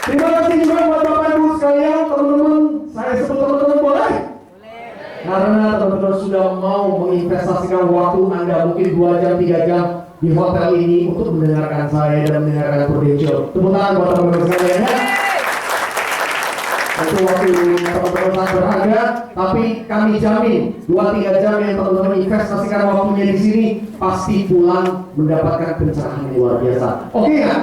Terima kasih juga buat Bapak Ibu sekalian, teman-teman. Saya sebut teman-teman boleh? Karena teman-teman sudah mau menginvestasikan waktu Anda mungkin 2 jam, 3 jam di hotel ini untuk mendengarkan saya dan mendengarkan Prudential. Tepuk tangan buat teman-teman sekalian ya. Itu waktu teman-teman sangat berharga, tapi kami jamin 2-3 jam yang teman-teman investasikan waktunya di sini pasti pulang mendapatkan pencerahan yang luar biasa. Oke nggak?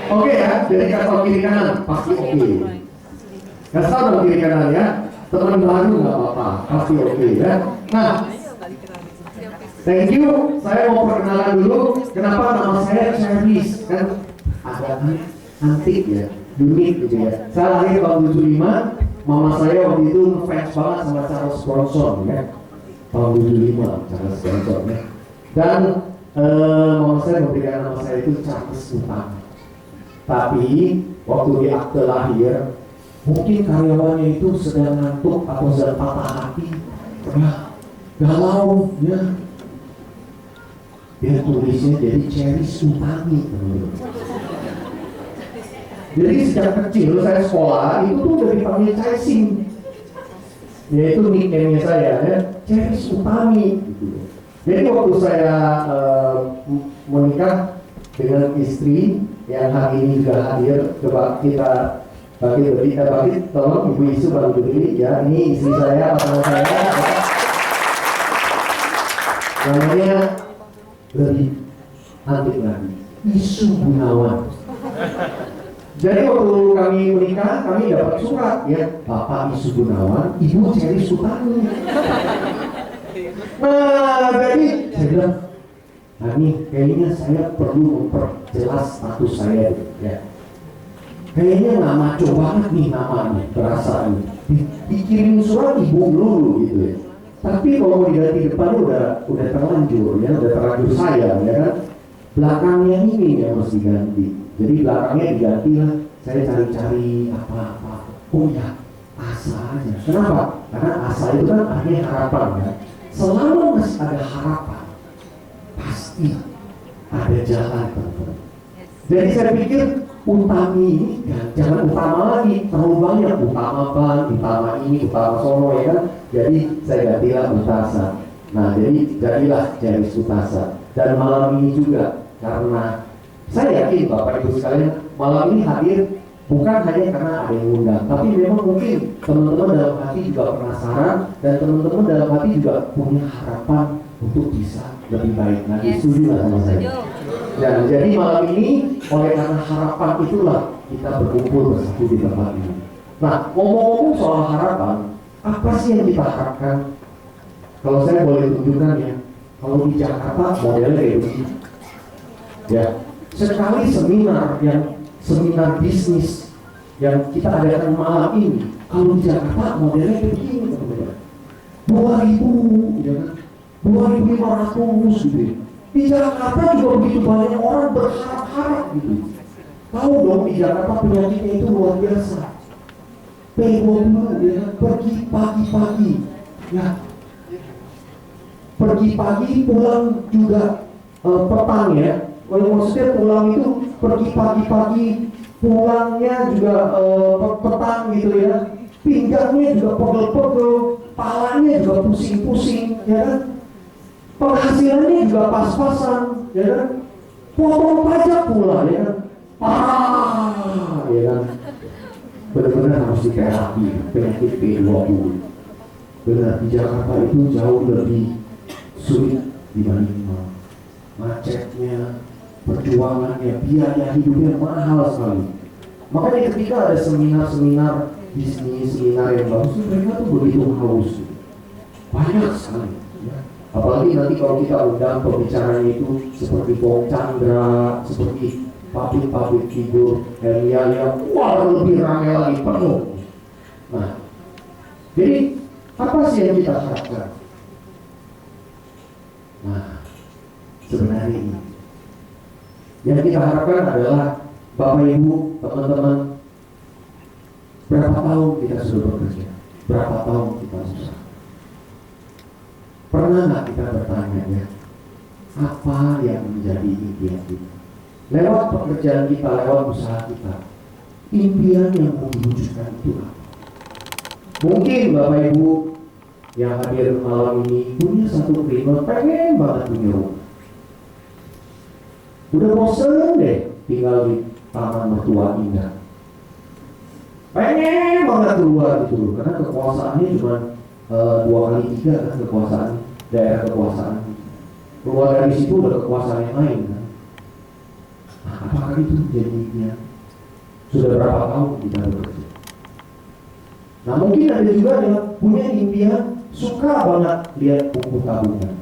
Oke ya, jadi kasih kiri kanan pasti oke. Kasih dong kiri kanan ya. Teman baru nggak apa-apa, pasti oke ya. Nah, thank you. Saya mau perkenalan dulu. Kenapa nama saya Charles? Kan agak antik ya, unik gitu ya. Saya lahir tahun 75. Mama saya waktu itu ngefans banget sama Charles Bronson ya. Tahun 75 Charles Bronson ya. Dan mama saya memberikan nama saya itu Charles Utang. Tapi waktu di akte lahir, mungkin karyawannya itu sedang ngantuk atau sedang patah hati, ya, galau, ya. Dia tulisnya jadi Cherry Utami. Jadi sejak kecil saya sekolah itu tuh udah dipanggil Cacing, yaitu nickname-nya saya, ya, Cherry Utami. Gitu. Jadi waktu saya menikah dengan istri yang hari ini juga hadir, coba kita bagi tolong Ibu Isu baru berdiri ya. Ini istri saya, pasangan saya ya. Namanya lebih antik lagi, Isu Gunawan. Jadi waktu kami menikah, kami dapat surat ya, Bapak Isu Gunawan, Ibu Cherry Utami. Nah, jadi saya bilang, nah ini kayaknya saya perlu memperjelas status saya ya. Kayaknya nggak maco banget nih namanya, berasa nih. Dikirim surat Ibu dulu gitu ya. Tapi kalau mau diganti depan udah terlanjur ya, udah terlanjur saya ya kan. Belakangnya ini yang harus diganti. Jadi belakangnya diganti lah. Saya cari-cari apa-apa. Oh ya, asa aja. Kenapa? Karena asa itu kan artinya harapan ya. Selama masih ada harapan, pasti ada jalan teman-teman. Jadi saya pikir Utami ini jangan utama lagi, terlalu banyak utama ban, utama ini, utama sono ya kan. Jadi saya gantilah Utasa. Nah jadi jadilah Cherry Utasa. Dan malam ini juga karena saya yakin Bapak Ibu sekalian malam ini hadir bukan hanya karena ada yang undang, tapi memang mungkin teman-teman dalam hati juga penasaran dan teman-teman dalam hati juga punya harapan untuk bisa lebih baik lagi. Setuju nggak sama saya? Dan jadi malam ini oleh karena harapan itulah kita berkumpul bersatu di tempat ini. Nah, ngomong-ngomong soal harapan, apa sih yang kita harapkan? Kalau saya boleh tunjukkan ya, kalau di Jakarta modelnya kayak begini. Ya, sekali seminar bisnis yang kita adakan malam ini, kalau di Jakarta modelnya kayak begini teman-teman. 2.000, ya kan? 2.500 gitu ya. Di Jakarta juga begitu banyak orang berharap-harap gitu. Tahu dong di Jakarta penyakitnya itu luar biasa. P20 ya, pergi pagi-pagi, ya. Pergi pagi pulang juga petang ya. Maksudnya pulang itu pergi pagi-pagi, pulangnya juga petang gitu ya. Pinggangnya juga pegel-pegel, palanya juga pusing-pusing, ya kan? Penghasilannya juga pas-pasan, ya kan? Potong pajak pula, ya kan? Parah, ya kan? Benar-benar harus diterapi penyakit P20. Benar, di Jakarta itu jauh lebih sulit dibanding macetnya, perjuangannya, biaya hidupnya mahal sekali. Makanya ketika ada seminar-seminar bisnis, seminar yang bagus, mereka tuh begitu haus, banyak sekali. Ya. Apalagi nanti kalau kita undang pembicaranya itu seperti Bong Chandra, seperti pabrik-pabrik figur Helia yang wah lebih ramai lagi, penuh. Nah, jadi apa sih yang kita harapkan? Nah, sebenarnya ini yang kita harapkan adalah Bapak Ibu, teman-teman, berapa tahun kita sudah bekerja, berapa tahun kita susah. Pernah nggak kita bertanya ya, apa yang menjadi impian kita? Lewat pekerjaan kita, lewat usaha kita, Impian yang mau diwujudkan itu apa? Mungkin Bapak Ibu yang hadir malam ini punya satu keinginan, pengen banget punya rumah. Udah bosen deh tinggal di taman mertua indah. Pengen banget keluar gitu loh, karena kekuasaannya cuma 2x3 kan kekuasaan, daerah kekuasaan. Keluar dari situ udah kekuasaan yang lain kan. Nah, apakah itu menjadi impian? Sudah berapa tahun kita bekerja? Nah mungkin ada juga yang punya impian, suka banget lihat buku tabungan.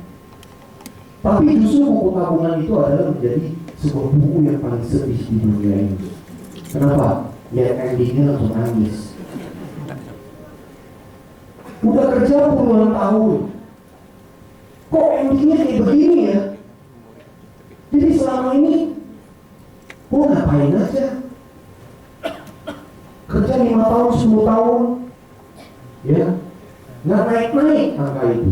Tapi justru buku tabungan itu adalah menjadi sebuah buku yang paling sedih di dunia ini. Kenapa? Lihat endingnya langsung nangis. Udah kerja puluhan tahun, kok endingnya kayak begini ya? Jadi selama ini gua ngapain aja? Kerja 5 tahun, 10 tahun, ya nggak naik-naik angka itu.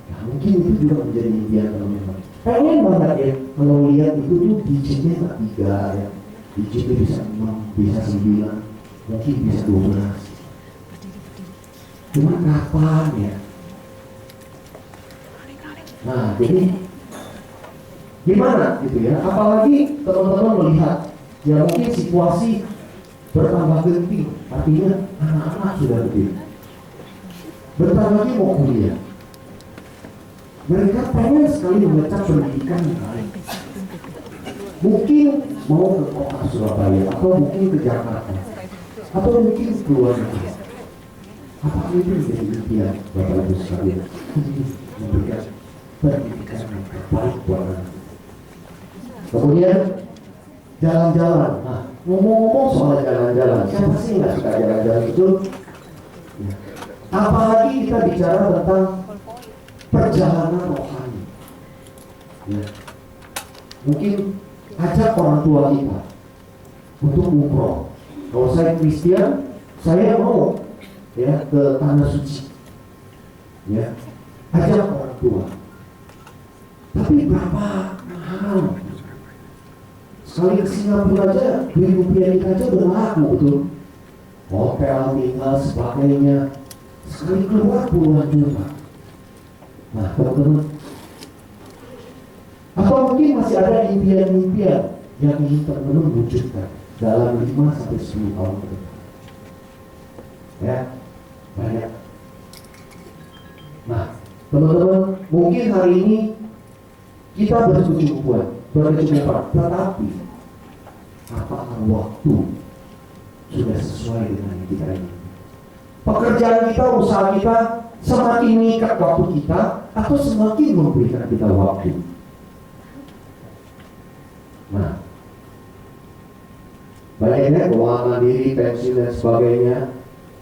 Ya mungkin itu juga menjadi impian teman-teman. Pengen banget ya kalau lihat itu tuh digitnya nggak 3 ya, digitnya bisa 6, bisa 9, mungkin bisa 12. Cuma kapan ya? Nah jadi gimana gitu ya? Apalagi teman-teman melihat ya mungkin situasi bertambah genting, artinya anak-anak sudah gede. Bentar lagi mau kuliah. Mereka pengen sekali mengecap pendidikan yang lain. Mungkin mau ke kota Surabaya, atau mungkin ke Jakarta, atau mungkin ke luar negeri. Apakah itu menjadi impian Bapak Ibu sekalian? Memberikan pendidikan yang terbaik buat anak. Kemudian jalan-jalan. Nah, ngomong-ngomong soal jalan-jalan, siapa sih nggak suka jalan-jalan itu? Ya. Apalagi kita bicara tentang perjalanan rohani. Ya. Mungkin ajak orang tua kita untuk umroh. Kalau saya Kristen, saya mau ya ke tanah suci. Ya, ajak orang tua. Tapi berapa mahal? Sekali ke Singapura aja, Rp2.000 aja udah laku betul. Hotel, tinggal, sebagainya. Sekali keluar puluhan juta. Nah teman-teman, apa mungkin masih ada impian-impian yang ingin teman-teman wujudkan dalam 5-10 tahun ke depan? Ya, banyak. Nah teman-teman, mungkin hari ini kita berkecukupan, tetapi apakah waktu sudah sesuai dengan yang kita ingin? Pekerjaan kita, usaha kita semakin mengikat waktu kita atau semakin memberikan kita waktu? Nah, banyaknya keuangan mandiri, pensiun dan sebagainya,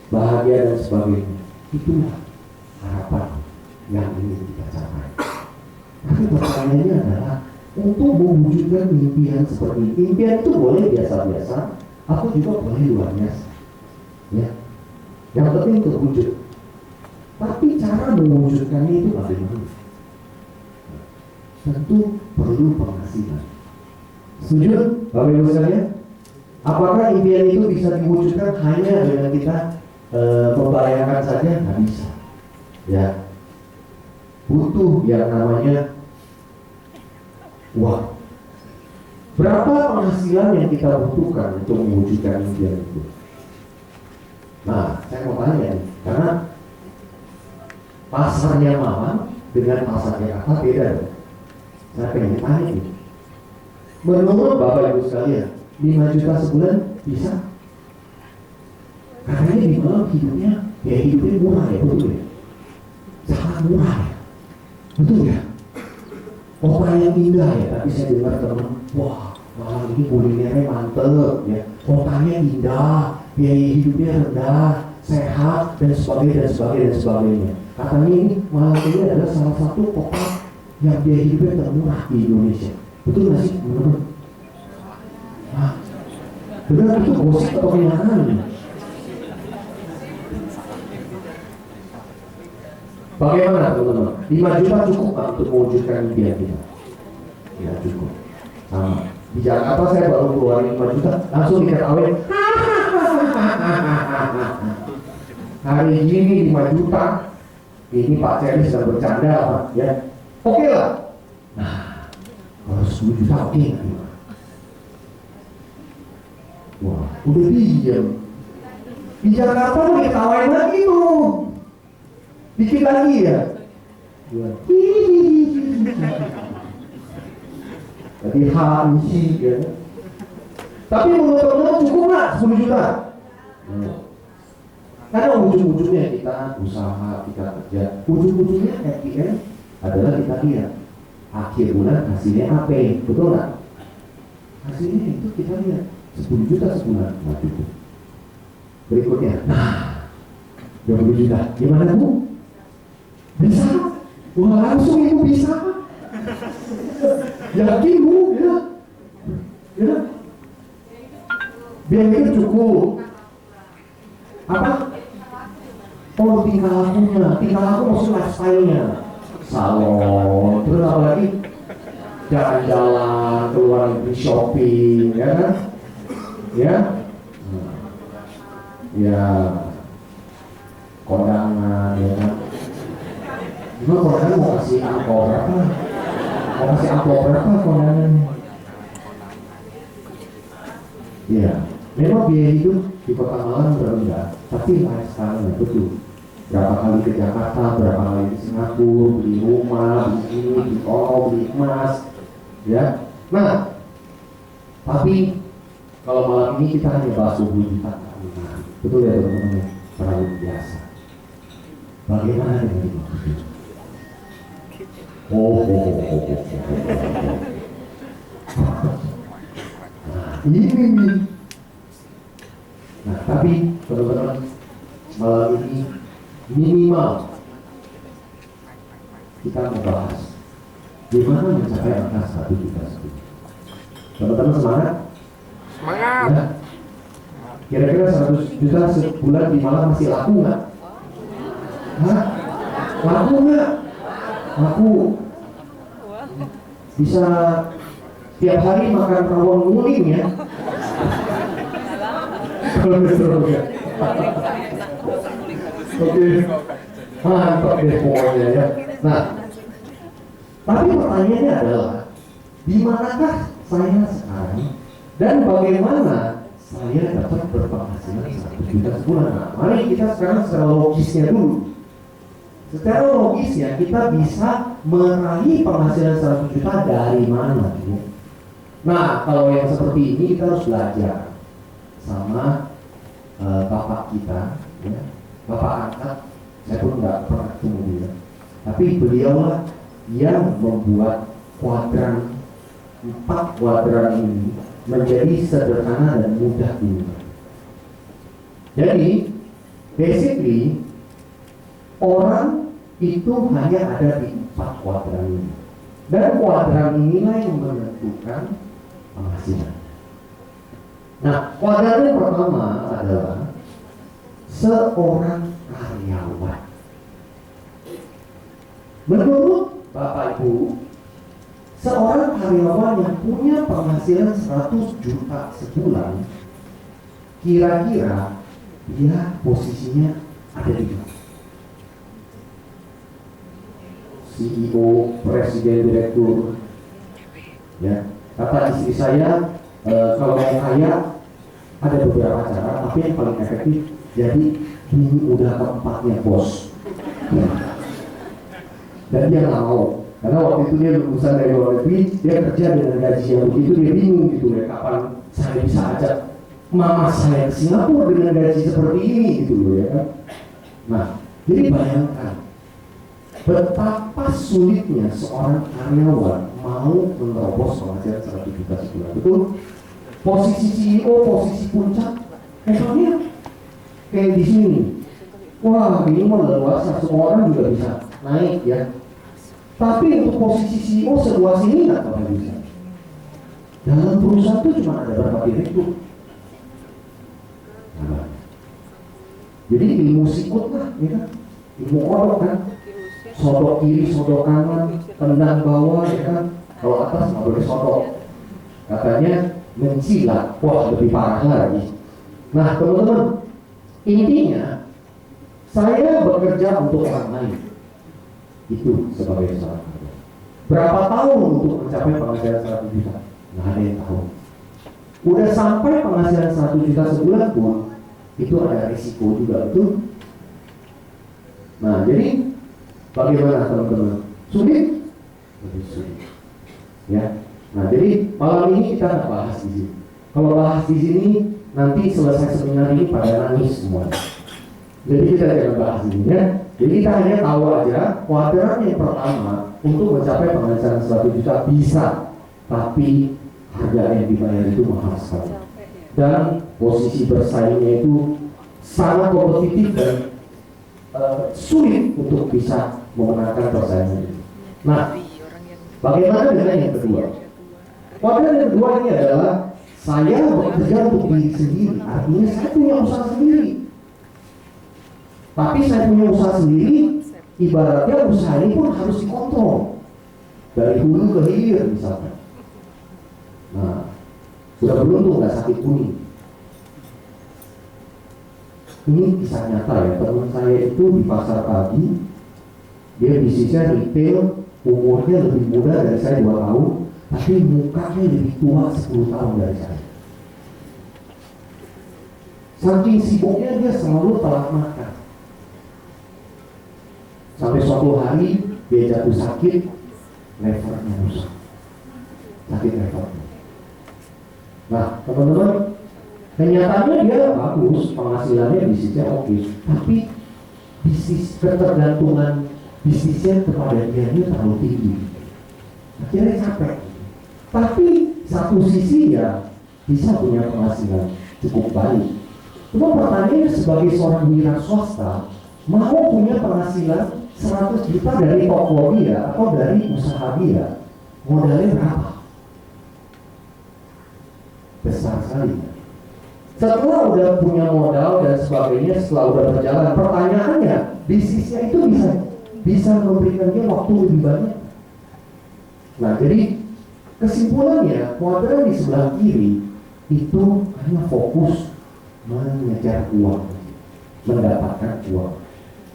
bahagia dan sebagainya. Itulah harapan yang ingin kita capai. Tapi pertanyaannya adalah untuk mewujudkan impian seperti ini. Impian itu boleh biasa-biasa atau juga boleh luar biasa. Ya, yang penting terwujud. Tapi cara mewujudkannya itu bagaimana? Tentu perlu penghasilan. Setuju, Bapak Ibu sekalian? Apakah impian itu bisa diwujudkan hanya dengan kita membayangkan saja? Nggak bisa. Ya, butuh yang namanya uang. Berapa penghasilan yang kita butuhkan untuk mewujudkan impian itu? Nah, saya mau tanya nih, karena pasarnya Mama dengan pasarnya Kakak beda. Saya pengen tanya nih, menurut Bapak Ibu sekalian, 5 juta sebulan bisa? Katanya di malam hidupnya, ya hidupnya murah ya, betul ya? Sangat murah ya, betul ya? Kota yang indah ya, tapi saya dengar teman, wah malam ini kulinernya mantep ya, kotanya indah, biaya hidupnya rendah, sehat dan sebagainya dan sebagainya dan sebagainya. Katanya ini malam ini adalah salah satu kota yang biaya hidupnya termurah di Indonesia. Betul nggak sih, teman-teman? Nah, benar itu gosip atau kenyataan? Bagaimana teman-teman? 5 juta cukup untuk mewujudkan impian kita? Ya cukup. Sama. Di Jakarta saya baru keluarin 5 juta, langsung diketawain. Hari ini 5 juta, ini Pak Ceri sedang bercanda Pak, ya. Oke lah. Nah, kalau 10 juta oke nggak? Wah, udah diam. Di Jakarta mau diketawain lagi tuh. Dikit lagi ya. Jadi hansi ya. Tapi menurut teman-teman cukup nggak 10 juta? Karena ujung-ujungnya kita usaha, kita kerja, ujung-ujungnya FPN adalah kita lihat akhir bulan hasilnya apa, betul nggak? Hasilnya itu kita lihat 10 juta sebulan, nah itu. Berikutnya, nah 20 juta, gimana Bu? Bisa? Wah langsung Ibu bisa. Yakin Bu? Ya. Ya. Biar itu cukup. Apa? Oh tinggal laku maksud lifestyle-nya. Salon, terus apa lagi? Jalan-jalan, keluar negeri shopping, ya kan? Ya? Ya, kondangan, ya kan? Gimana kondangan mau kasih angpau berapa? Mau kasih angpau berapa kondangan? Ya, memang biaya hidup di Kota Malang rendah, tapi lifestyle-nya betul. Berapa kali ke Jakarta, berapa kali ke Singapura, beli rumah, beli ini, beli toko, beli emas, ya. Nah, tapi kalau malam ini kita hanya bahas 20 juta, betul ya teman-teman, terlalu biasa. Bagaimana dengan itu? Nah, ini. Nah, tapi teman-teman malam ini minimal kita membahas bagaimana mencapai angka 1 juta sebulan. Teman-teman semangat? Semangat. Ya. Kira-kira 100 juta sebulan di Malang masih laku nggak? Hah? Laku nggak? Laku. Bisa tiap hari makan rawon nguling ya? Kalau betul ya. Oke, mantap deh pokoknya ya. Nah, tapi pertanyaannya adalah di manakah saya sekarang dan bagaimana saya dapat berpenghasilan 1 juta sebulan? Nah, mari kita sekarang secara logisnya dulu. Secara logisnya kita bisa meraih penghasilan 100 juta dari mana? Ya? Nah, kalau yang seperti ini kita harus belajar sama bapak kita, ya. Bapak angkat, saya pun nggak pernah ketemu dia, tapi beliaulah yang membuat kuadran 4 kuadran ini menjadi sederhana dan mudah diingat. Jadi, basically orang itu hanya ada di 4 kuadran ini, dan kuadran inilah yang menentukan penghasilan. Nah, kuadran yang pertama adalah seorang karyawan. Menurut Bapak Ibu, seorang karyawan yang punya penghasilan 100 juta sebulan, kira-kira dia posisinya ada di mana? CEO, presiden, direktur. Ya, kata istri saya, kalau mau kaya ada beberapa cara, tapi yang paling efektif jadi ini udah keempatnya bos. Dan dia nggak mau, karena waktu itu dia lulusan dari luar negeri, dia kerja dengan gaji yang begitu, dia bingung gitu ya, kapan saya bisa ajak mama saya ke Singapura dengan gaji seperti ini gitu loh ya kan. Nah, jadi bayangkan betapa sulitnya seorang karyawan mau menerobos penghasilan 1 juta sebulan. Betul? Posisi CEO, posisi puncak, emangnya kayak di sini. Wah, ini mah luas, semua orang juga bisa naik ya. Tapi untuk posisi CEO seluas ini nggak pernah bisa. Dalam perusahaan itu cuma ada berapa direktur. Nah, jadi ilmu sikut lah, ya kan? Ilmu kodok kan? Sodok kiri, sodok kanan, tendang bawah, ya kan? Kalau atas nggak boleh sodok. katanya mencilat, wah lebih parah lagi. Nah teman-teman, intinya saya bekerja untuk orang lain, itu sebagai seorang karyawan. Berapa tahun untuk mencapai penghasilan 100 juta? Nggak ada yang tahu. Udah sampai penghasilan 100 juta sebulan pun itu ada risiko juga, betul? Nah jadi bagaimana teman-teman? Sulit? Lebih sulit. Ya. Nah jadi malam ini kita nggak bahas di sini. Kalau bahas di sini nanti selesai seminar ini pada nangis semua. Jadi kita jangan bahas ini ya. Jadi kita hanya tahu aja kuadran yang pertama untuk mencapai penghasilan 100 juta bisa, tapi harga yang dibayar itu mahal sekali. Dan posisi bersaingnya itu sangat kompetitif dan sulit untuk bisa memenangkan persaingan itu. Nah, bagaimana dengan yang kedua? Kuadran yang kedua ini adalah saya bekerja untuk diri sendiri. Artinya saya punya usaha sendiri. Tapi saya punya usaha sendiri, ibaratnya usaha ini pun harus dikontrol dari hulu ke hilir misalnya. Nah, sudah beruntung nggak sakit kuning. Ini kisah nyata ya, teman saya itu di pasar pagi, dia bisnisnya retail, umurnya lebih muda dari saya 2 tahun, tapi mukanya lebih tua 10 tahun dari saya. Saking sibuknya dia selalu telat makan. Sampai suatu hari dia jatuh sakit, levernya rusak, sakit levernya. Nah teman-teman, kenyataannya dia bagus, penghasilannya bisnisnya oke, tapi bisnis ketergantungan bisnisnya kepada dia ini terlalu tinggi, akhirnya capek. Tapi satu sisi ya bisa punya penghasilan cukup baik. Cuma pertanyaannya sebagai seorang wira swasta mau punya penghasilan 100 juta dari toko dia atau dari usaha dia, modalnya berapa? Besar sekali. Setelah udah punya modal dan sebagainya, setelah udah berjalan, pertanyaannya bisnisnya itu bisa memberikan dia waktu lebih banyak. Nah jadi kesimpulannya kuadran di sebelah kiri itu hanya fokus mengejar uang, mendapatkan uang.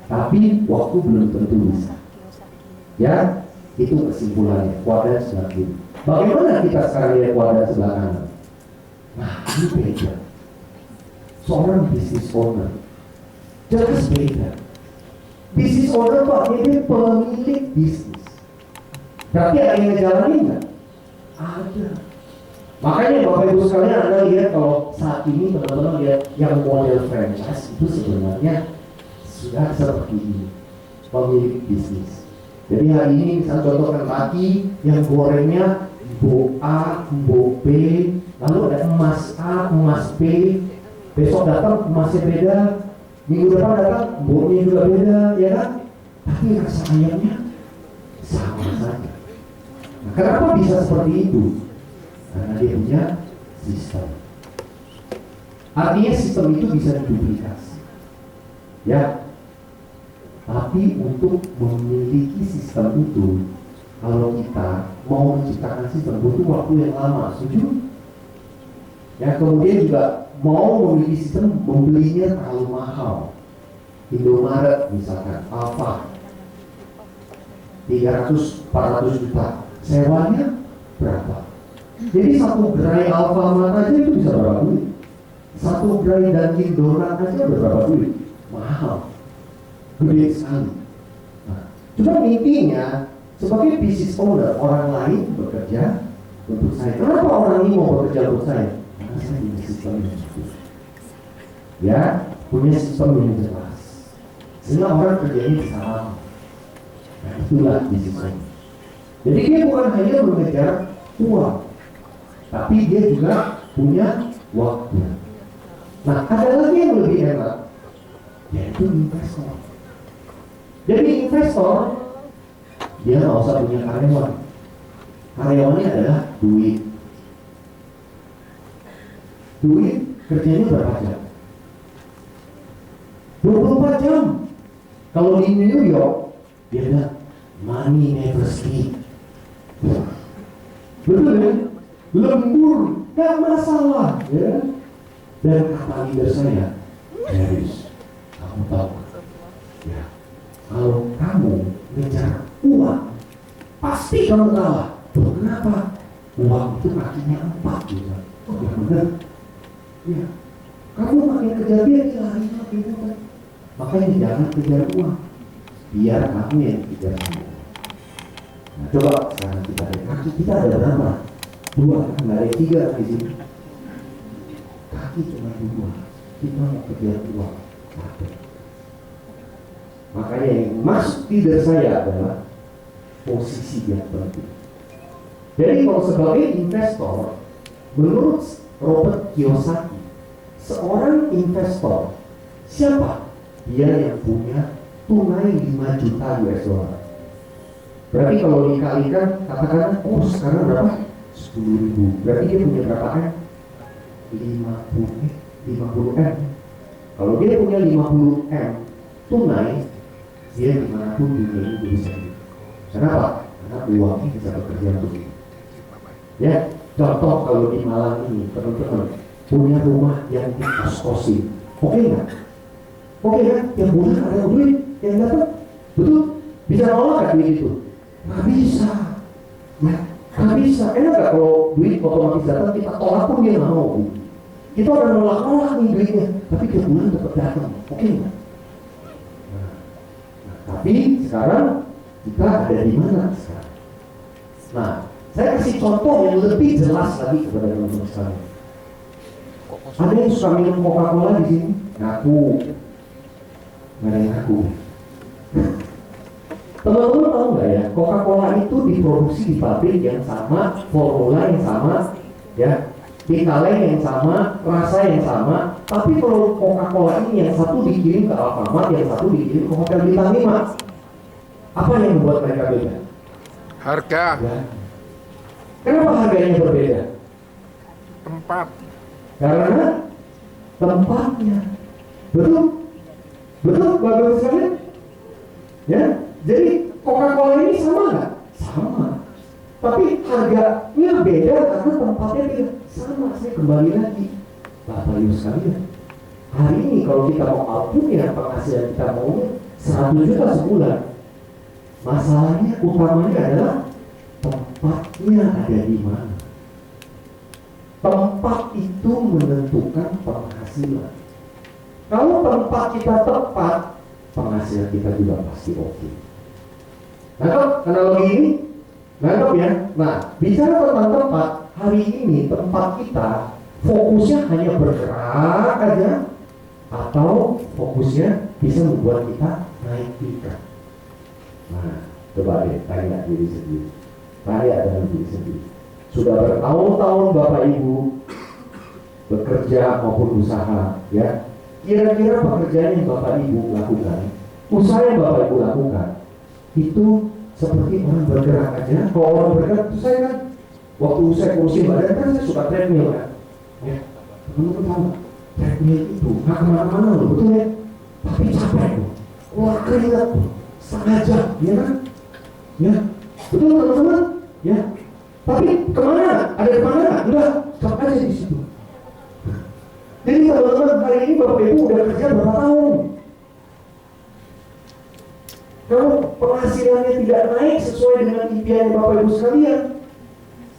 Tapi waktu belum tentu bisa. Ya, itu kesimpulannya kuadran sebelah kiri. Bagaimana kita sekarang lihat kuadran sebelah kanan? Nah, ini beda. Seorang business owner jelas beda. Business owner itu artinya dia pemilik bisnis. Berarti ada yang ngejalanin nggak? Ada. Makanya Bapak Ibu sekalian Anda lihat kalau saat ini teman-teman lihat yang model franchise itu sebenarnya sudah seperti ini, pemilik bisnis. Jadi hari ini misalnya contohkan kaki yang gorengnya Mbok A, Mbok B, lalu ada emas A, emas B, besok datang emasnya beda, minggu depan datang Mboknya juga beda, ya kan? Tapi rasa ayamnya sama saja. Nah, kenapa bisa seperti itu? Karena dia punya sistem. Artinya sistem itu bisa diduplikasi. Ya. Tapi untuk memiliki sistem itu, kalau kita mau menciptakan sistem butuh waktu yang lama, setuju? Ya, kemudian juga mau memiliki sistem, membelinya terlalu mahal. Indomaret misalkan, Alfa 300-400 juta, sewanya berapa? Jadi satu gerai Alfamart aja itu bisa berapa duit? Satu gerai Dunkin Donat aja berapa duit? Mahal, gede sekali. Nah, cuma intinya sebagai business owner, orang lain bekerja untuk saya. Kenapa orang ini mau bekerja untuk saya? Karena saya punya sistem yang cukup. Ya, punya sistem yang jelas. Sehingga orang kerjanya bisa lama. Nah, itulah business owner. Jadi dia bukan hanya mengejar uang, tapi dia juga punya waktu. Nah, ada lagi yang lebih enak, yaitu investor. Jadi investor, dia nggak usah punya karyawan. Karyawannya adalah duit. Duit kerjanya berapa jam? 24 jam. Kalau di New York, dia bilang money never sleep. Betul ya? lembur, gak masalah, ya. Dan kata leader saya, Garis, kamu tahu, ya, kalau kamu ngejar uang, pasti kamu kalah. Tuh, kenapa? Uang itu kakinya 4 gitu. Oh, ya benar. Ya, kamu makin kejar dia lari makin kejar. Makanya jangan kejar uang, biar kamu yang kejar uang. Nah, coba sekarang kita lihat kaki kita ada berapa? 2, kan nggak ada 3 di sini. Kaki cuma 2. Kita mau kejar uang. Makanya yang masuk leader saya adalah posisi yang penting. Jadi kalau sebagai investor, menurut Robert Kiyosaki, seorang investor siapa? Dia yang punya tunai 5 juta US dollar. Berarti kalau dikalikan, katakan sekarang berapa? 10.000. Berarti dia punya berapa M? 50 M. Kalau dia punya 50 M tunai, dia dimanapun dunia ini bisa. Kenapa? Karena uangnya bisa bekerja untuk itu. Ya, contoh kalau di Malang ini teman-teman punya rumah yang dikos-kosin, oke nggak? Oke kan? Yang bulan ada duit yang dapat, betul? Bisa nolak kan duit itu? Nggak bisa, ya, nggak bisa. Enak nggak kalau duit otomatis datang kita tolak pun dia nggak mau? Kita udah nolak nih duitnya, tapi tiap bulan tetap datang, oke nggak? Nah, tapi sekarang kita ada di mana sekarang? Nah, saya kasih contoh yang lebih jelas lagi kepada teman-teman sekalian. Ada yang suka minum Coca-Cola di sini? Ngaku, nggak ada yang ngaku. Teman-teman tahu nggak ya? Coca-Cola itu diproduksi di pabrik yang sama, formula yang sama, ya, di kaleng yang sama, rasa yang sama. Tapi kalau Coca-Cola ini yang satu dikirim ke Alfamart, yang satu dikirim ke Hotel Bintang 5. Apa yang membuat mereka beda? Harga. Ya. Kenapa harganya berbeda? Tempat. Karena tempatnya. Betul? Betul, bagus sekali. Ya, jadi Coca-Cola ini sama nggak? Sama. Tapi harganya beda karena tempatnya beda. Sama, saya kembali lagi. Bapak Ibu sekalian, hari ini kalau kita mau output ya penghasilan kita maunya 100 juta sebulan. Masalahnya utamanya adalah tempatnya ada di mana. Tempat itu menentukan penghasilan. Kalau tempat kita tepat, penghasilan kita juga pasti oke. Nangkep analogi ini? Nangkep ya? Nah, bicara tentang tempat, hari ini tempat kita fokusnya hanya bergerak aja, atau fokusnya bisa membuat kita naik tingkat. Nah, coba deh tanya diri sendiri. Tanya dengan diri sendiri. Sudah bertahun-tahun Bapak Ibu bekerja maupun usaha, ya. Kira-kira pekerjaan yang Bapak Ibu lakukan, usaha yang Bapak Ibu lakukan, itu seperti orang bergerak aja. Kalau orang bergerak, itu saya kan, waktu saya kursi badan kan saya suka treadmill kan. Ya, teman-teman tahu, treadmill itu nggak kemana-mana loh, betul ya? Tapi capek loh, wah keringat loh, setengah jam, ya kan? Ya, betul teman-teman? Ya, tapi kemana? Ada kemana? Enggak, stop aja di situ. Jadi teman-teman hari ini Bapak Ibu udah kerja berapa tahun? Kalau penghasilannya tidak naik sesuai dengan impian Bapak Ibu sekalian,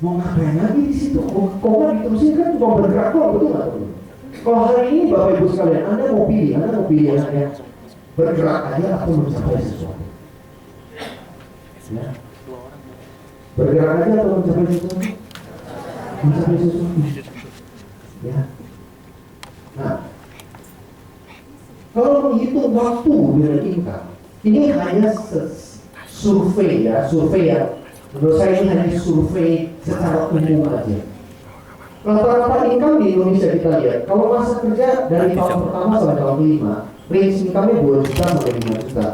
mau ngapain lagi di situ? Kok nggak diterusin kan cuma bergerak kok, betul nggak? Kalau hari ini Bapak Ibu sekalian, Anda mau pilih anaknya bergerak aja atau mencapai sesuatu? Ya. Bergerak aja atau mencapai sesuatu? Mencapai sesuatu. Ya. Nah, kalau menghitung waktu dengan income, ini hanya survei ya, menurut saya ini hanya survei secara umum aja. Rata-rata income di Indonesia kita lihat, kalau masa kerja dari tahun pertama sampai tahun kelima, range income-nya 2 juta sampai 5 juta.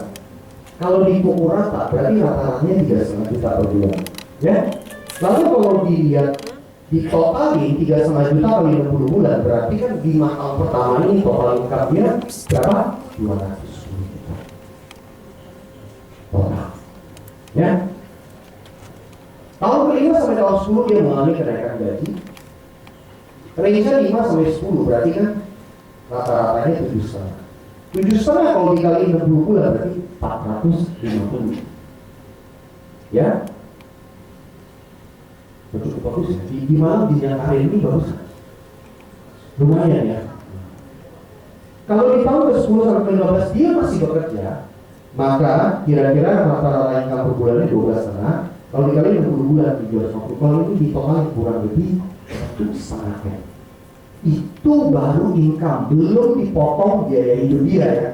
Kalau dipukul rata, berarti rata-ratanya 3,5 juta per bulan. Ya, lalu kalau dilihat di totalin 3,5 juta kali 60 bulan, berarti kan 5 tahun pertama ini total income-nya berapa? 210 juta total. Ya, Tahun kelima sampai tahun 10 dia mengalami kenaikan gaji. Range-nya 5 sampai 10, berarti kan rata-ratanya 7,5. 7,5 kalau dikali 60 bulan berarti 450. Ya, cukup bagus ya. Di mana di yang hari ini bagus, lumayan ya. Kalau di tahun ke-10 sampai ke-15 dia masih bekerja, maka kira-kira rata-rata income per bulannya 12,5. Kalau dikali 60 bulan 750, kalau ini ditotal kurang lebih 1,5 M. Itu baru income, belum dipotong biaya hidup dia ya.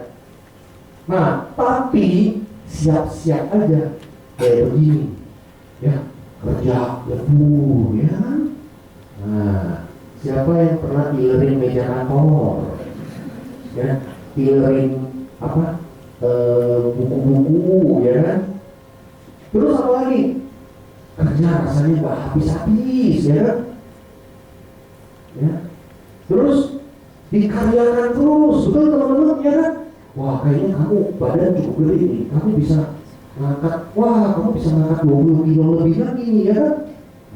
Nah, tapi siap-siap aja kayak begini ya, kerja lembur ya. Nah, siapa yang pernah tilerin meja kantor ya, tilerin apa buku-buku ya kan. Terus apa lagi, kerja rasanya nggak habis-habis ya kan ya. Terus dikaryakan terus, betul teman-teman ya kan. Wah, kayaknya kamu badan cukup gede nih, kamu bisa ngangkat, wah kamu bisa ngangkat 20 kilo lebih lagi nih ya kan.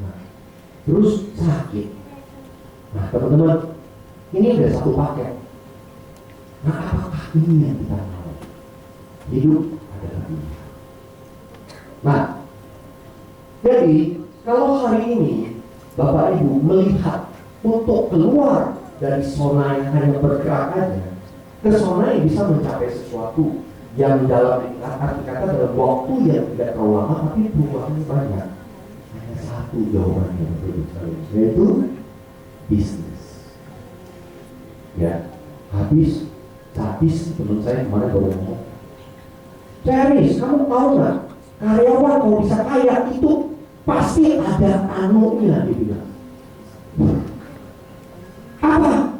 Nah, terus sakit. Nah teman-teman, ini ada satu paket. Nah apakah ini yang kita mau? Hidup adalah ini. Nah, jadi kalau hari ini Bapak Ibu melihat untuk keluar dari zona yang hanya bergerak aja ke zona yang bisa mencapai sesuatu yang dalam arti kata dalam waktu yang tidak terlalu lama tapi perubahannya banyak, hanya satu jawabannya yaitu bisnis. Ya, habis teman saya kemarin baru ngomong, Ceris, kamu tahu nggak karyawan kalau bisa kaya itu pasti ada anunya, dia bilang. Apa?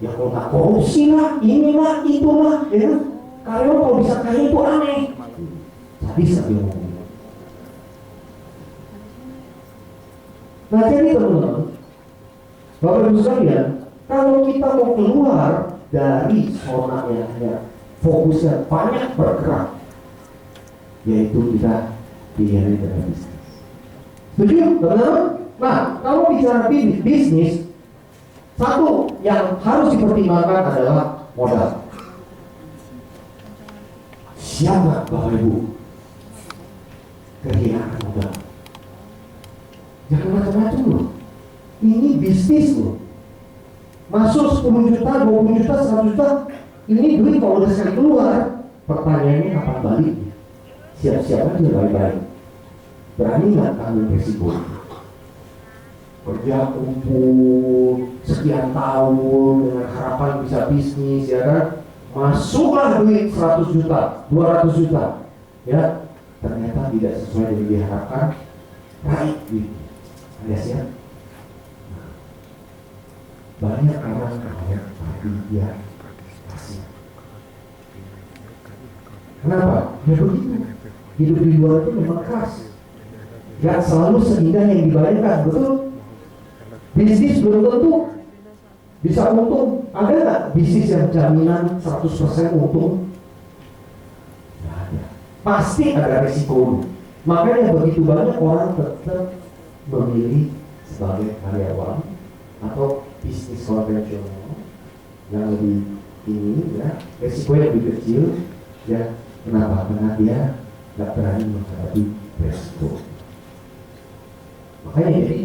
Ya kalau nggak korupsi lah, inilah, itulah, ya. Karyawan kalau bisa kaya itu aneh. Sadis dia ngomong. Nah jadi teman-teman, Bapak Ibu sekalian, kalau kita mau keluar dari zona yang hanya fokusnya banyak bergerak, yaitu kita pilihan dari bisnis. Setuju, teman-teman? Nah, kalau bicara bisnis, satu yang harus dipertimbangkan adalah modal. Siapa Bapak Ibu kehilangan modal? Jangan macam-macam loh. Ini bisnis loh. Masuk 10 juta, 20 juta, 100 juta. Ini duit kalau udah sekali keluar, pertanyaannya kapan balik? Siap-siap aja baik-baik. Berani nggak ambil resiko? Kerja kumpul sekian tahun dengan harapan bisa bisnis ya kan, masuklah duit 100 juta, 200 juta ya, ternyata tidak sesuai dengan diharapkan, raih gitu alias ya. Banyak orang kaya tapi dia kasih. Kenapa? Ya begitu, hidup di luar itu memang keras, gak selalu seindah yang dibayangkan, betul? Bisnis belum tentu bisa untung. Ada nggak bisnis yang jaminan 100% untung? Nggak ada. Pasti ada risiko. Makanya begitu banyak orang tetap memilih sebagai karyawan atau bisnis konvensional yang lebih ini ya, risikonya lebih kecil ya. Kenapa? Karena dia nggak berani menghadapi risiko. Makanya jadi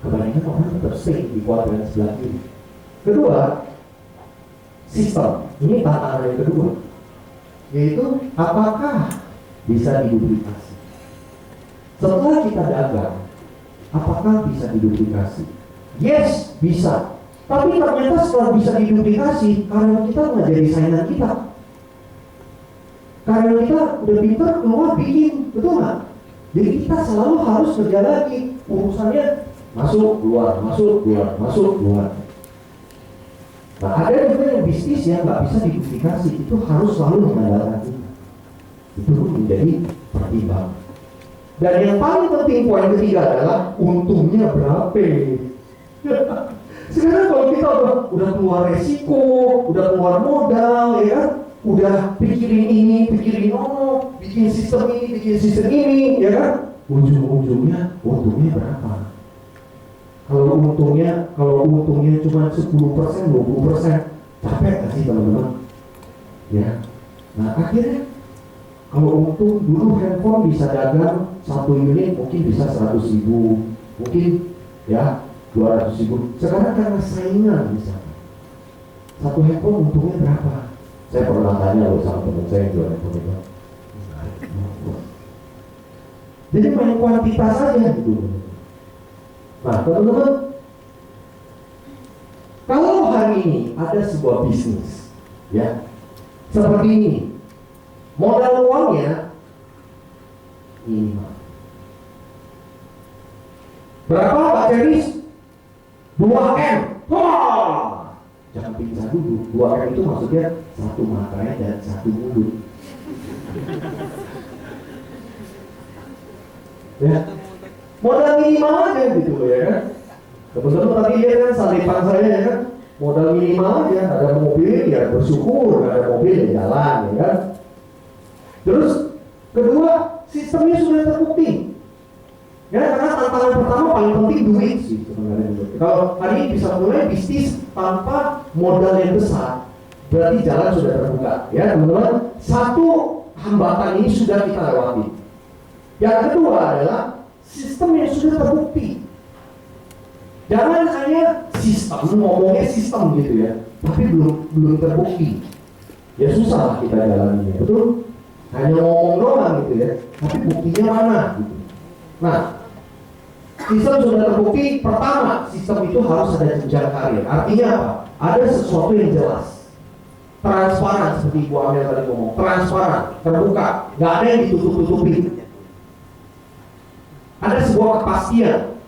kebanyakan orang tetap stay di kuadran sebelah kiri. Kedua, sistem. Ini tantangan yang kedua, yaitu apakah bisa diduplikasi. Setelah kita dagang, apakah bisa diduplikasi? Yes, bisa. Tapi ternyata setelah bisa diduplikasi, karyawan kita nggak jadi saingan kita. Karyawan kita udah pintar keluar bikin, betul nggak? Jadi kita selalu harus kerja lagi. Urusannya masuk keluar, masuk keluar, masuk keluar. Nah ada juga yang bisnis yang nggak bisa diduplikasi, itu harus selalu mengandalkan kita. Itu menjadi pertimbangan. Dan yang paling penting poin ketiga adalah untungnya berapa. Sekarang kalau kita udah keluar resiko, udah keluar modal, ya kan, udah pikirin ini, pikirin bikin sistem ini, ya kan. ujung-ujungnya untungnya berapa? Kalau untungnya cuma 10%, 20%, capek nggak sih teman-teman? Ya, nah akhirnya kalau untung dulu handphone bisa dagang satu unit mungkin bisa 100.000, mungkin ya 200.000. Sekarang karena saingan misalnya, satu handphone untungnya berapa? Saya pernah tanya loh sama teman saya yang jual handphone itu. Jadi main kuantitas saja gitu. Nah teman-teman, kalau hari ini ada sebuah bisnis, ya seperti ini, modal uangnya ini berapa Pak Ceris? 2M. Wah, jangan pingsan dulu. 2M itu maksudnya satu matanya dan satu mulut. Ya, modal minimal aja gitu ya kan. Teman-teman tadi lihat kan salipan saya ya kan, modal minimal aja. Ada mobil ya bersyukur, ada mobil ya jalan ya kan. Terus kedua, sistemnya sudah terbukti. Ya, karena tantangan pertama paling penting duit sih sebenarnya. Kalau hari ini bisa mulai bisnis tanpa modal yang besar, berarti jalan sudah terbuka. Ya teman-teman, satu hambatan ini sudah kita lewati. Yang kedua adalah sistem yang sudah terbukti. Jangan hanya sistem, ngomongnya sistem gitu ya, tapi belum terbukti. Ya susah lah kita jalaninya, betul? Hanya ngomong doang gitu ya, tapi buktinya mana gitu. Nah, sistem sudah terbukti. Pertama, sistem itu harus ada jenjang karir. Artinya apa? Ada sesuatu yang jelas, transparan seperti Ibu Amel tadi ngomong, transparan, terbuka, nggak ada yang ditutup-tutupi. Ada sebuah kepastian.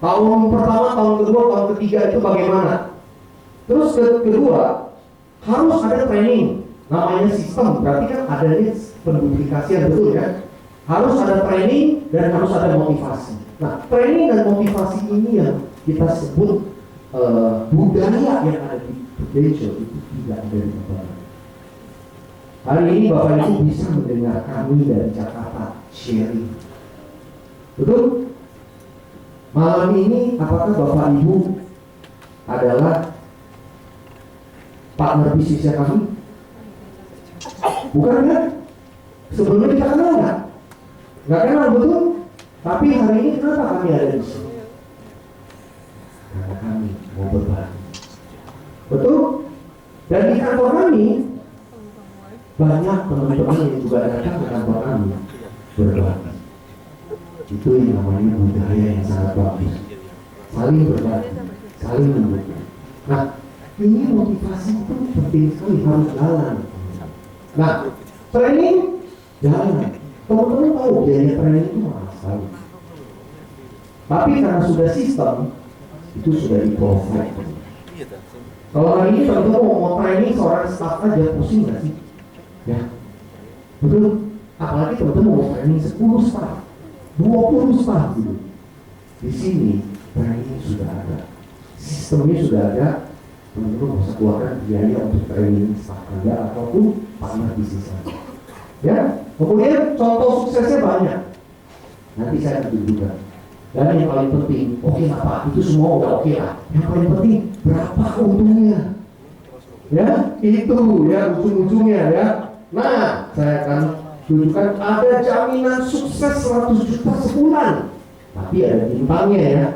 Tahun pertama, tahun kedua, tahun ketiga itu bagaimana? Terus kedua, harus ada training. Namanya sistem, berarti kan adanya penduplikasian, betul ya? Harus ada training dan harus ada motivasi. Nah, training dan motivasi ini yang kita sebut budaya yang ada di Prudential itu tidak ada di Bapak. Hari ini Bapak Ibu bisa mendengar kami dari Jakarta sharing. Betul? Malam ini apakah Bapak Ibu adalah partner bisnisnya kami? Bukan kan? Sebelumnya kita kenal nggak? Nggak kenal, betul? Tapi hari ini kenapa kami ada di sini? Karena kami mau berbagi. Betul? Dan di kantor kami banyak teman-teman yang juga datang ke kantor kami berbagi. Itu yang namanya budaya yang sangat bagus. Saling berbagi, saling mendukung. Nah, ini motivasi itu penting sekali, harus jalan. Nah, training jalan. Teman-teman tahu biaya training itu mahal sekali. Tapi karena sudah sistem, itu sudah di-provide. Kalau hari ini teman-teman mau training seorang staff aja pusing nggak sih? Ya, betul. Apalagi teman-teman mau training 10 staff, 20 staff gitu. Di sini training sudah ada, sistemnya sudah ada. Teman-teman bisa keluarkan biaya untuk training staff Anda ataupun partner bisnis Anda. Ya, kemudian contoh suksesnya banyak. Nanti saya akan tunjukkan. Dan yang paling penting, oke lah Pak, itu semua udah oke lah. Yang paling penting, berapa untungnya? Ya, itu ya ujung-ujungnya ya. Nah, saya akan tunjukkan ada jaminan sukses 100 juta sebulan. Tapi ada bintangnya ya.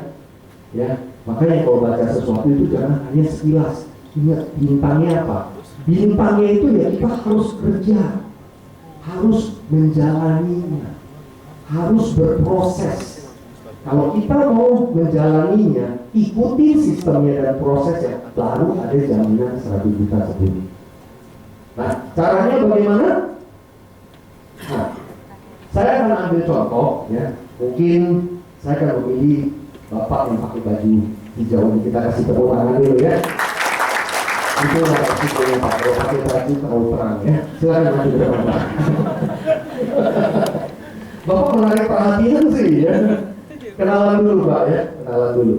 Ya, makanya kalau baca sesuatu itu jangan hanya sekilas. Ingat bintangnya apa? Bintangnya itu ya kita harus kerja, harus menjalaninya, harus berproses. Kalau kita mau menjalaninya, ikuti sistemnya dan prosesnya, baru ada jaminan 100 juta sebulan. Nah, caranya bagaimana? Nah, saya akan ambil contoh ya. Mungkin saya akan memilih Bapak yang pakai baju hijau ini, kita kasih tepuk tangan dulu ya. Itu lah kasih Pak, kalau pakai baju terlalu terang ya. Silakan maju ke depan Pak. Bapak menarik perhatian sih ya. Kenalan dulu Pak ya, kenalan dulu.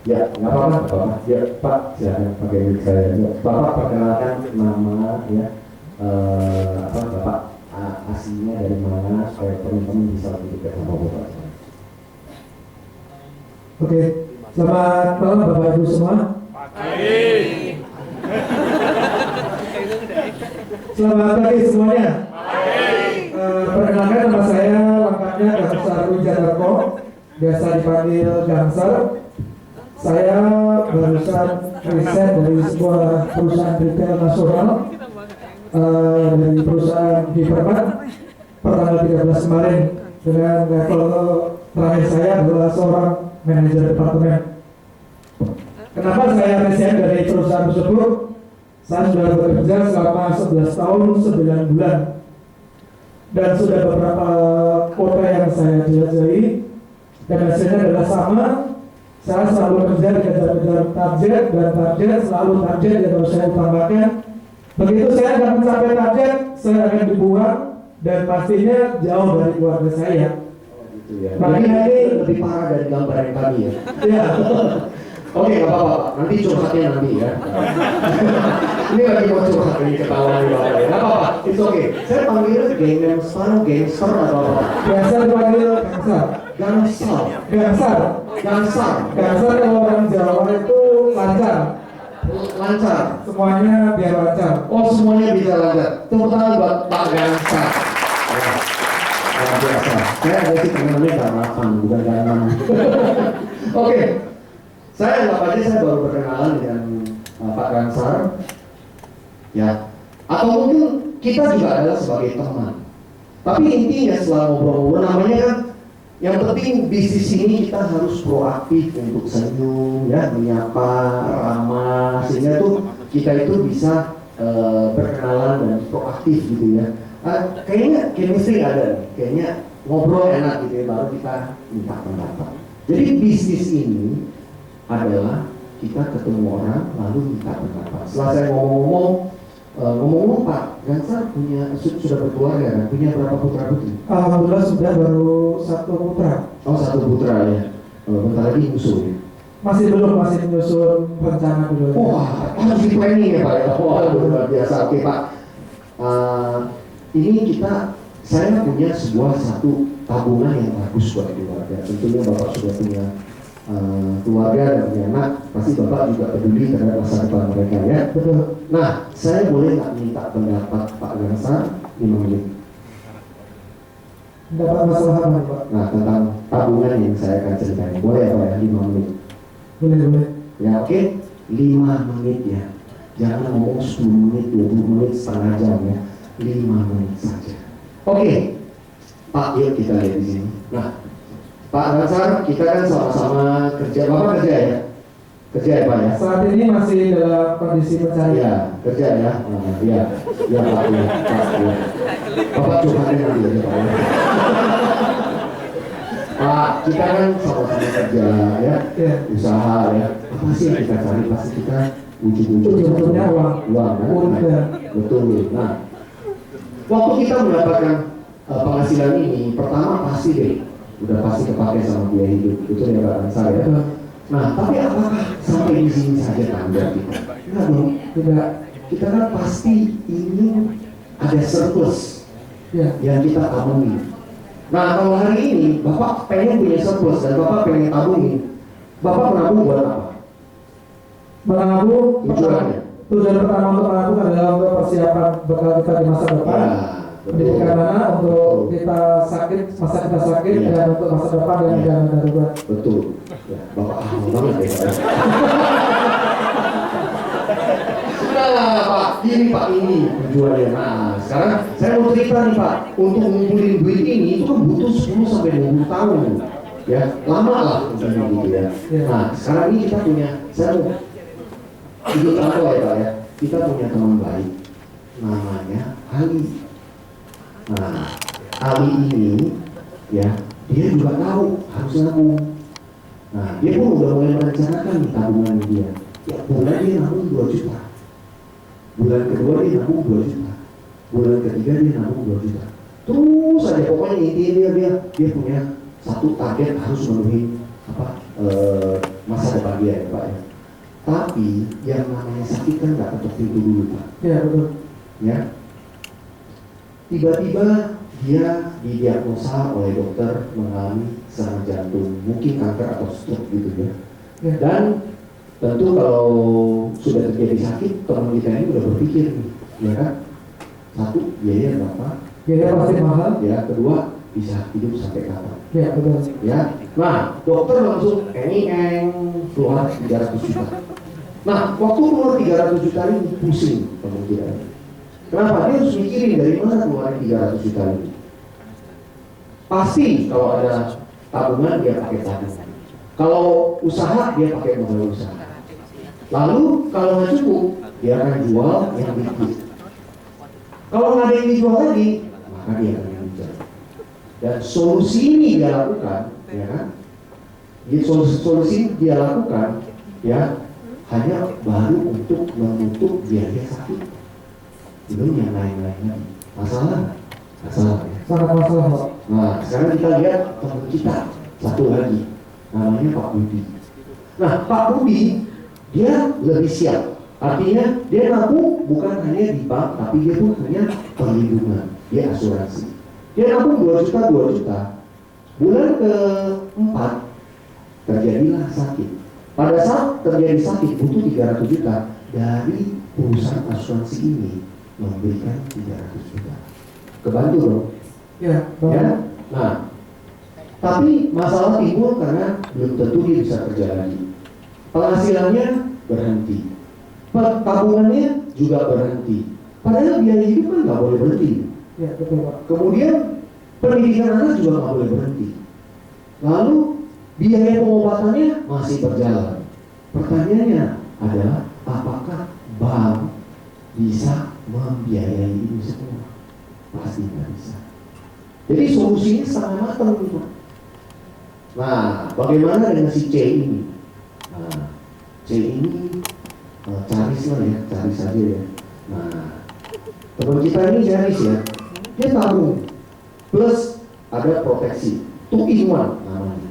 Ya, nggak apa-apa. Ya Pak, silakan pakai mic saya. Bapak perkenalkan nama ya, Bapak aslinya dari mana supaya teman-teman bisa lebih dekat sama Bapak. Oke, selamat malam Bapak Ibu semua. Selamat pagi semuanya. Perkenalkan nama saya lengkapnya Gangsar Wijadarko, biasa dipanggil Gangsar. Saya barusan riset dari sebuah perusahaan retail nasional, dari perusahaan Hypermart pertanggal 13 kemarin, dengan level terakhir saya adalah seorang manajer departemen. Kenapa saya resign dari perusahaan tersebut? Saya sudah bekerja selama 11 tahun 9 bulan dan sudah beberapa kota yang saya jelajahi, dan hasilnya adalah sama. Saya selalu bekerja dikejar-kejar target, dan target selalu target yang harus saya utamakan. Begitu saya akan mencapai target, saya akan dibuang dan pastinya jauh dari keluarga saya. Gitu ya. Bagi Ini lebih parah dari gambar yang tadi ya. Ya, Oke, nggak apa-apa, nanti curhatnya nanti ya. Ini lagi mau curhat ini ketawa nih Bapak ya. Nggak apa-apa, it's okay. Saya panggilnya gangster atau apa? biasa dipanggil Gangsar. Gangsar. Gangsar. Gangsar. Gangsar kalau orang Jawa itu lancar. Lancar. Semuanya biar lancar. Oh, semuanya bisa lancar. Tepuk tangan buat Pak Gangsar. Ya. Luar biasa. Saya ada sih kenalnya Garapan, bukan Garapan. Oke. Saya anggap aja saya baru berkenalan dengan Pak Gangsar. Ya. Atau mungkin kita juga adalah sebagai teman. Tapi intinya setelah ngobrol-ngobrol, namanya kan yang penting bisnis ini kita harus proaktif untuk senyum, ya, menyapa, ramah, sehingga tuh kita itu bisa berkenalan dan proaktif gitu ya. Kayaknya chemistry ada, kayaknya ngobrol enak gitu ya, baru kita minta pendapat. Jadi bisnis ini adalah kita ketemu orang lalu minta pendapat. Setelah saya ngomong-ngomong, Pak Gangsar sudah berkeluarga kan? Punya berapa putra putri? Alhamdulillah sudah baru 1 putra. Oh, 1 putra ya. Bentar lagi nyusul ya. Masih menyusun rencana dulu. Wah, harus di planning ya Pak ya. Wah, luar biasa. Oke Pak. Ini saya punya satu tabungan yang bagus buat keluarga. Tentunya Bapak sudah punya keluarga dan punya anak, pasti Bapak juga peduli terhadap masa depan mereka ya. Betul. Nah, saya boleh nggak minta pendapat Pak Gangsar 5 menit? Dapat masalah apa Pak? Nah, tentang tabungan yang saya akan ceritakan. Boleh Pak ya, 5 menit? Boleh. Ya oke, 5 menit ya. Jangan ngomong 10 menit, 20 menit, setengah jam ya. 5 menit saja. Oke, Pak, yuk kita lihat di sini. Nah, Pak Gangsar, kita kan sama-sama kerja. Bapak kerja ya? Kerja ya Pak ya? Saat ini masih dalam kondisi pencarian. Ya, kerja ya. Nah, ya Pak, ya. Bapak curhatin nanti ya Pak. Pak, kita kan sama-sama kerja ya, usaha ya. Apa sih yang kita cari? Pasti kita ujung-ujungnya uang kan? Betul. Nah, waktu kita mendapatkan penghasilan ini, pertama pasti deh, udah pasti kepake sama biaya hidup. Betul ya Pak Gangsar ya? Nah, tapi apakah sampai di sini saja tangga kita? Enggak dong, tidak. Kita kan pasti ingin ada surplus yang kita tabungi. Nah, kalau hari ini Bapak pengen punya surplus dan Bapak pengen tabungi, Bapak menabung buat apa? Menabung, tujuan pertama untuk menabung adalah untuk persiapan bekal kita di masa depan. Pendidikan anak, untuk kita masa kita sakit, dan untuk masa depan dan dana darurat. Betul. Ya, Bapak ahli banget ya Pak. Nah Pak, ini tujuannya. Nah, sekarang saya mau cerita nih Pak, untuk ngumpulin duit ini itu kan butuh 10 sampai 20 tahun. Ya, lama lah misalnya gitu ya. Nah, sekarang ini kita punya, saya mau ikut contoh ya Pak ya. Kita punya teman baik, namanya Ali. Nah, Ali ini ya, dia juga tahu harus nabung. Nah, dia pun udah mulai merencanakan nih tabungan dia. Ya, bulan dia nabung 2 juta. Bulan kedua dia nabung 2 juta. Bulan ketiga dia nabung 2 juta. Terus aja pokoknya intinya dia punya satu target harus memenuhi masa depan dia ya Pak ya. Tapi yang namanya sakit kan nggak ketok pintu dulu Pak. Ya betul. Ya. tiba-tiba dia didiagnosa oleh dokter mengalami serangan jantung, mungkin kanker atau stroke gitu ya. Dan tentu kalau sudah terjadi sakit, teman kita ini udah berpikir nih, ya kan? Satu, biaya berapa? Biaya pasti mahal. Ya, kedua, bisa hidup sampai kapan? Ya, betul. Ya, nah dokter langsung keluar 300 juta. Nah, waktu keluar 300 juta ini pusing kemungkinan. Kenapa? Dia harus mikirin dari mana keluarin 300 juta ini. Pasti kalau ada tabungan dia pakai tabungan. Kalau usaha dia pakai modal usaha. Lalu kalau nggak cukup dia akan jual yang dikit. Kalau nggak ada yang dijual lagi, maka dia akan menjual. Dan solusi ini dia lakukan, ya kan? Solusi dia lakukan, ya hanya baru untuk menutup biaya sakit. Belum yang lain-lainnya. Masalah, ya. Sangat masalah, Pak. Nah, sekarang kita lihat teman kita satu lagi, namanya Pak Budi. Nah, Pak Budi dia lebih siap. Artinya dia nabung bukan hanya di bank, tapi dia pun punya perlindungan, dia asuransi. Dia nabung 2 juta. Bulan ke-4 terjadilah sakit. Pada saat terjadi sakit butuh 300 juta dari perusahaan asuransi ini memberikan 300 juta. Kebantu dong. Ya, Ya. Nah, tapi masalah timbul karena belum tentu dia bisa kerja lagi. Penghasilannya berhenti, tabungannya juga berhenti. Padahal biaya hidup kan nggak boleh berhenti. Ya, betul, Pak. Kemudian pendidikan anak juga nggak boleh berhenti. Lalu biaya pengobatannya masih berjalan. Pertanyaannya adalah apakah bank bisa membiayai ini semua? Pasti nggak bisa. Jadi solusinya sangat matang, Pak. Nah, bagaimana dengan si C ini? Nah, C ini caris lah ya, cari saja ya. Nah, teman kita ini caris ya, dia tabung plus ada proteksi, 2 in 1 namanya.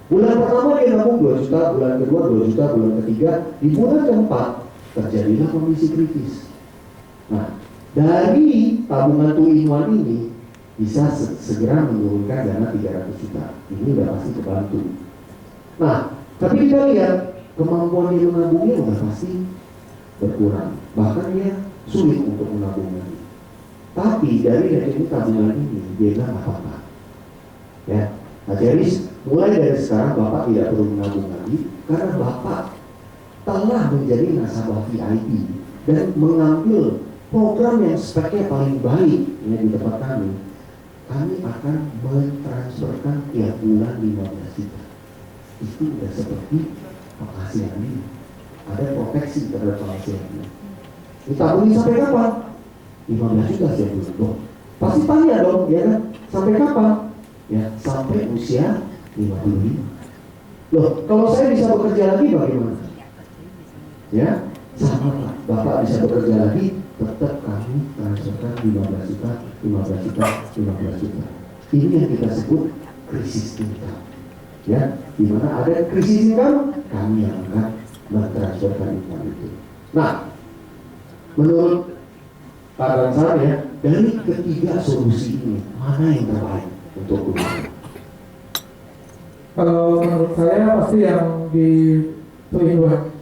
Bulan pertama dia nabung 2 juta, bulan kedua 2 juta, bulan ketiga, di bulan keempat terjadilah kondisi kritis. Nah, dari tabungan 2 in 1 ini bisa segera menurunkan dana 300 juta. Ini udah pasti kebantu. Nah, tapi kita lihat kemampuan dia menabungnya udah pasti berkurang. Bahkan dia sulit untuk menabung lagi. Tapi dari rekening tabungan ini dia bilang apa-apa. Ya, nah jadi mulai dari sekarang Bapak tidak perlu menabung lagi karena Bapak telah menjadi nasabah VIP dan mengambil program yang speknya paling baik ya, di tempat kami. Kami akan mentransferkan tiap bulan 15 juta. Itu sudah seperti penghasilan ini. Ada proteksi terhadap penghasilan ini. Ditabungin sampai kapan? 15 juta setiap bulan dong. Pasti tanya dong, ya kan? Sampai kapan? Ya, sampai usia 55. Loh, kalau saya bisa bekerja lagi bagaimana? Ya, sama Pak. Bapak bisa bekerja lagi, tetap kami transferkan 15 juta. Ini yang kita sebut krisis income. Ya, di mana ada krisis income, kami yang akan mentransferkan income itu. Nah, menurut Pak Gansar ya, dari ketiga solusi ini mana yang terbaik untuk keluarga? Kalau menurut saya pasti yang di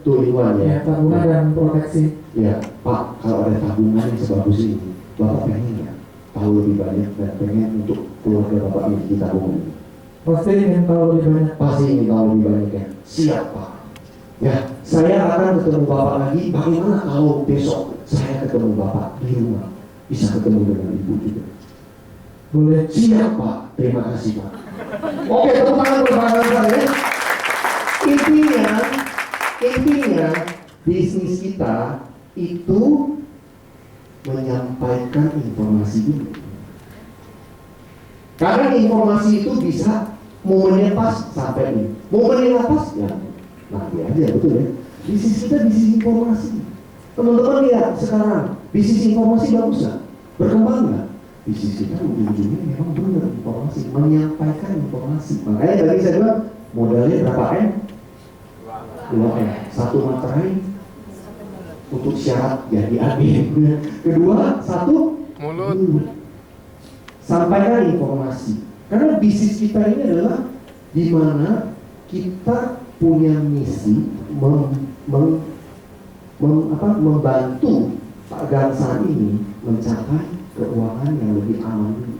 Tujuan ya. tabungan dan proteksi. Ya, Pak, kalau ada tabungan yang sebagus ini, Bapak pengen ya tahu lebih banyak dan pengen untuk keluarga Bapak memiliki tabungan ini. Pasti ingin tahu lebih banyak. Pasti ingin tahu lebih banyak ya. Siap Pak. Ya, saya akan ketemu Bapak lagi. Bagaimana kalau besok saya ketemu Bapak di rumah, bisa ketemu dengan Ibu juga? Boleh. Siap Pak. Terima kasih Pak. Oke, tepuk tangan untuk Pak Gansar ya. Intinya bisnis kita itu menyampaikan informasi ini. Karena informasi itu bisa momennya pas sampai ini, momennya pas ya nanti aja, betul ya. Bisnis kita bisnis informasi. Teman-teman lihat sekarang bisnis informasi bagus nggak? Berkembang nggak? Bisnis kita ujung-ujungnya memang benar informasi, menyampaikan informasi. Makanya tadi saya bilang modalnya berapa M? 2M. 1 materai untuk syarat jadi agen. Kedua, 1 Mulut. sampaikan informasi. Karena bisnis kita ini adalah di mana kita punya misi membantu Pak Gangsal ini mencapai keuangan yang lebih aman dulu.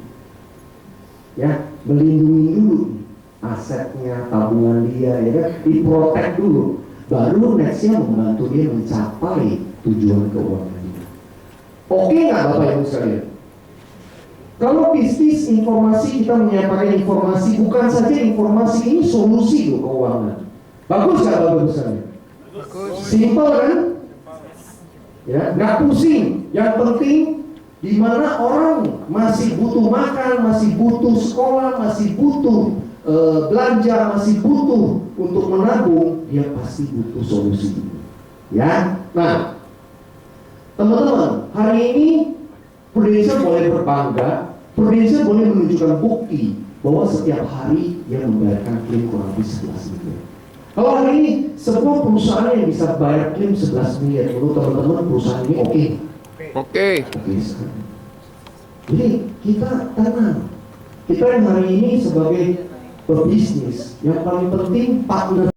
Ya, melindungi dulu asetnya, tabungan dia, ya kan, diprotek dulu. Baru nextnya membantu dia mencapai tujuan keuangan dia. Oke nggak Bapak Ibu sekalian? Kalau bisnis informasi, kita menyampaikan informasi, bukan saja informasi, ini solusi loh keuangan. Bagus nggak Bapak Ibu sekalian? Simple kan? Ya, nggak pusing. Yang penting di mana orang masih butuh makan, masih butuh sekolah, masih butuh belanja, masih butuh untuk menabung, dia pasti butuh solusi. Ya, nah teman-teman, hari ini Prudential boleh berbangga, Prudential boleh menunjukkan bukti bahwa setiap hari dia membayarkan klaim kurang lebih 11 miliar. Kalau hari ini sebuah perusahaan yang bisa bayar klaim 11 miliar, menurut teman-teman perusahaan ini oke? Oke. Oke sekali. Jadi kita tenang. Kita yang hari ini sebagai pebisnis, yang paling penting partner